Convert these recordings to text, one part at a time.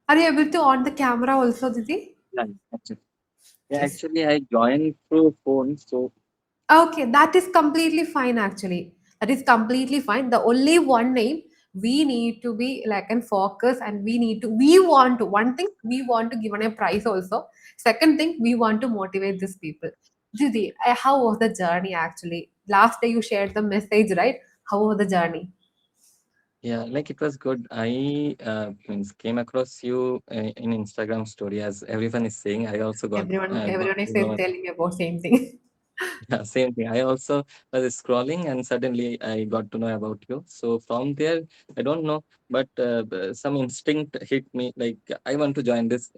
Are you able to on the camera also, Didi? Yeah, actually, yeah, Yes. actually, I joined through phone. So Okay, that is completely fine actually. That is completely fine. The only one name we need to be like and focus, and we want to one thing, we want to give on a prize also. Second thing, we want to motivate these people. Didi, how was the journey actually? Last day you shared the message, right? How was the journey? yeah, like it was good. I means came across you in Instagram story, as everyone is saying. I also got Everyone is to know. telling me about same thing. Yeah, same thing. I also was scrolling and suddenly I got to know about you. So from there, I don't know, but some instinct hit me like I want to join this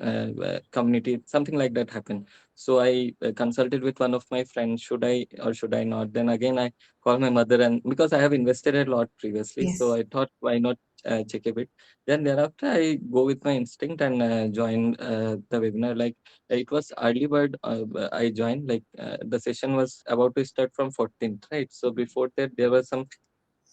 community. Something like that happened. So I consulted with one of my friends, should I or should I not? Then again, I called my mother, and because I have invested a lot previously, so Yes. I thought, why not check a bit? Then thereafter, I go with my instinct and join the webinar. Like it was early bird. I joined. Like the session was about to start from 14th, right? So before that, there was some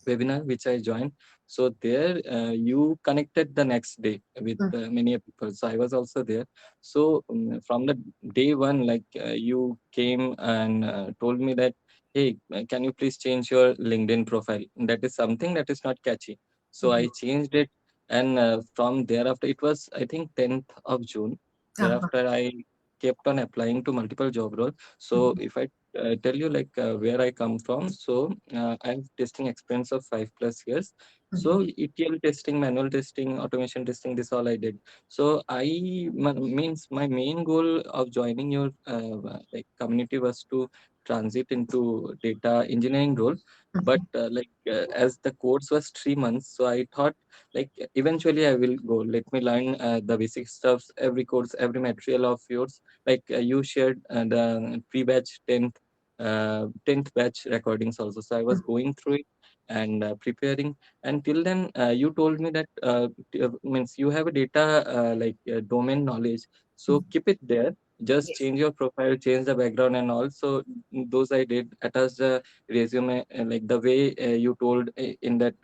webinar which I joined. So there, you connected the next day with Mm, many people. So I was also there. So from the day one, like you came and told me that, hey, can you please change your LinkedIn profile? That is something that is not catchy. So I mhm. changed it, and from thereafter, it was I think 10th of June. Uh-huh. Thereafter, I kept on applying to multiple job roles. So Mhm. if I tell you like where I come from. So I have testing experience of 5+ years. Mhm. So ETL testing, manual testing, automation testing, this all I did. So means my main goal of joining your like community was to transit into data engineering role. But Mhm. as the course was 3 months, so I thought like eventually I will go. Let me learn the basic stuffs, every course, every material of yours. Like you shared the pre-batch 10th batch recordings also. So I was going through it and preparing. And till then, you told me that means you have a data domain knowledge. So Mhm. keep it there. Just Yes. change your profile, change the background and all. So those I did. Attach the resume like the way you told in that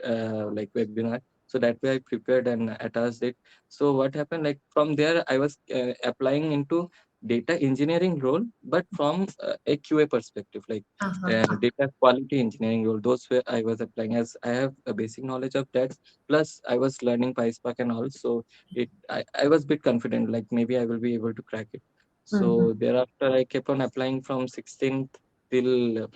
like webinar. So that way I prepared and attached it. So what happened? Like from there, I was applying into data engineering role, but from a QA perspective, like Uh-huh. data quality engineering role. Those where I was applying, as I have a basic knowledge of that. Plus, I was learning PySpark and all, so I was a bit confident, like maybe I will be able to crack it. Mhm. So thereafter, I kept on applying from 16th till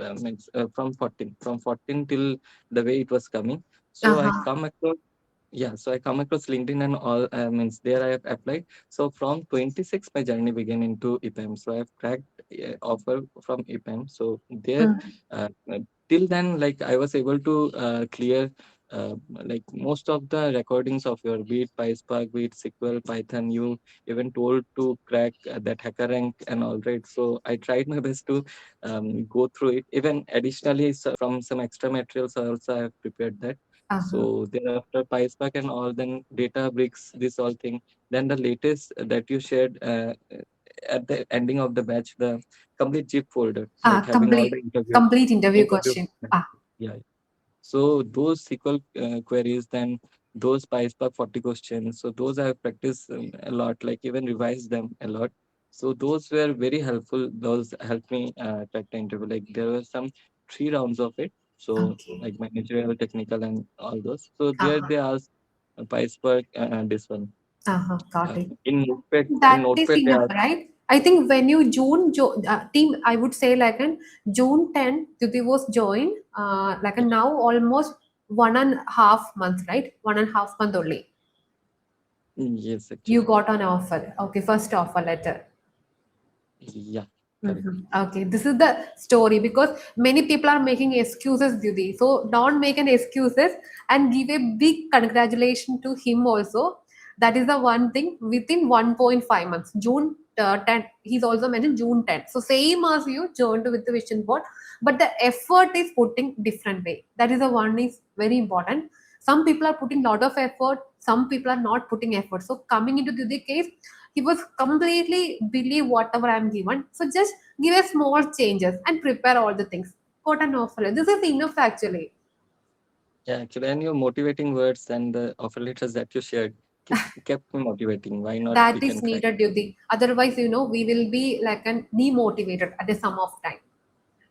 from 14 till the way it was coming. So I Uh-huh. come across, yeah, so I come across LinkedIn and all, means there I have applied. So from 26, my journey began into EPAM. So I have cracked offer from EPAM. So there, Mm. till then, like I was able to clear like most of the recordings of your, be it PySpark, be it SQL, Python. You even told to crack that hacker rank and all, right. So I tried my best to go through it. Even additionally, from some extra materials, I also have prepared that. Uh-huh. So thereafter, PySpark and all, then Databricks, this all thing. Then the latest that you shared at the ending of the batch, the complete zip folder, like having all the Complete interview interview. question. Ah. Yeah. So those SQL queries, then those PySpark 40 questions. So those I have practiced a lot, like even revised them a lot. So those were very helpful. Those helped me crack the interview. Like there were some 3 rounds of it. So Okay. like managerial, technical, and all those. So there Uh-huh. they asked PySpark this one. Uh-huh. Got it. In Notepad, in That is Notepad they enough, asked. right? I think when you team, I would say like in June 10, Tuti was joined, like a Yeah. now almost 1.5 months, right? 1.5 month only. Yes, You actually. got an offer. Okay, first offer letter. Yeah, correct. Mhm. Okay, this is the story because many people are making excuses, Didi. So don't make an excuses and give a big congratulation to him also. That is the one thing within 1.5 months. June 10, he's also mentioned June 10. So same as you joined with the vision board, but the effort is putting different way. That is the one is very important. Some people are putting lot of effort, some people are not putting effort. So coming into the case, he was completely believe whatever I'm given. So just give a small changes and prepare all the things. Got an offer. This is enough actually. Yeah, actually, and your motivating words and the offer letters that you shared. kept me motivating. Why not? We That can is crack. needed, Yuti. Otherwise, we will be like an demotivated at the sum of time.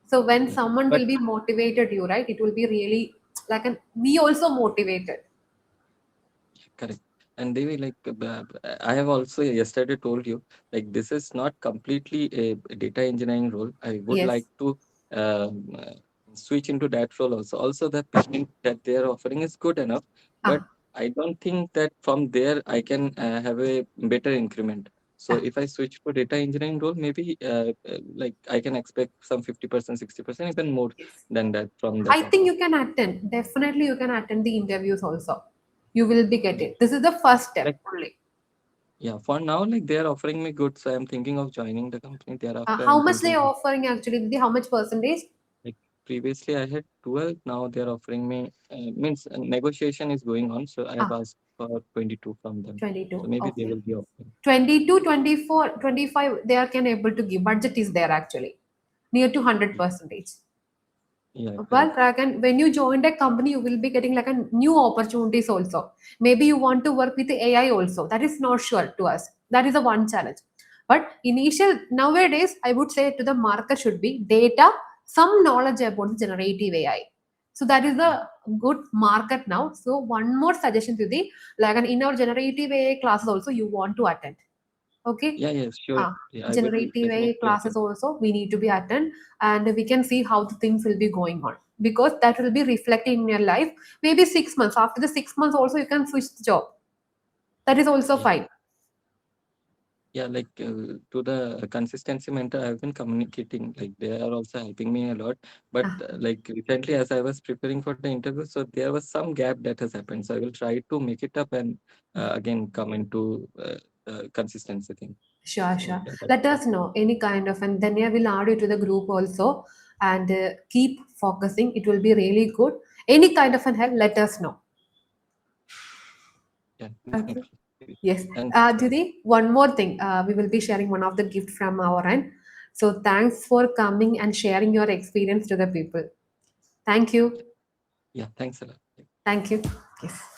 So when Yeah, someone but will be motivated you, right, it will be really like an we also motivated. correct. And they will like, I have also yesterday told you, like, this is not completely a data engineering role. I would Yes. like to switch into that role also. Also, the payment that they are offering is good enough, but Ah, I don't think that from there I can have a better increment. So ah. if I switch for data engineering role, maybe like I can expect some 50%, 60%, even more Yes. than that from that I think offer. you can attend. Definitely you can attend the interviews also. You will be Yeah. getting. This is the first step Like, only. yeah, for now, like they are offering me good, so I'm thinking of joining the company. Thereafter, How I'm much they thinking are of, offering actually? How much percentage? like, previously I had 12, now they're offering me, means negotiation is going on, so I have Ah, asked for 22 from them. So 22. maybe they Okay. will be offering. 22, 24, 25. They are can able to give. Budget is there actually. Near to 100 Yeah, percentage. yeah, Well, correct. Ragan, when you joined a company, you will be getting like a new opportunities also. Maybe you want to work with the AI also. That is not sure to us. That is the one challenge. But initial nowadays, I would say to the market should be data, some knowledge about the generative AI. So that is Yeah, the good market now. So one more suggestion to the like in our generative AI classes also you want to attend. Okay. yeah, yeah, sure. Ah, Yeah, I will generative AI definitely classes attend. also we need to be attend, and we can see how the things will be going on because that will be reflecting in your life. Maybe 6 months. After the 6 months, also you can switch the job. That is also Yeah. fine. Yeah, like to the consistency mentor, I've been communicating. Like they are also helping me a lot. But Ah, like recently, as I was preparing for the interview, so there was some gap that has happened. So I will try to make it up and again come into consistency thing. sure, So sure. yeah, that's Let us know any kind of, and then yeah, we'll add you to the group also, and keep focusing. It will be really good. Any kind of an help, let us know. yeah, Okay. definitely. Yes. Thanks. Didi, one more thing. We will be sharing one of the gift from our end. So thanks for coming and sharing your experience to the people. Thank you. Yeah, thanks a lot. Thank you. Yes.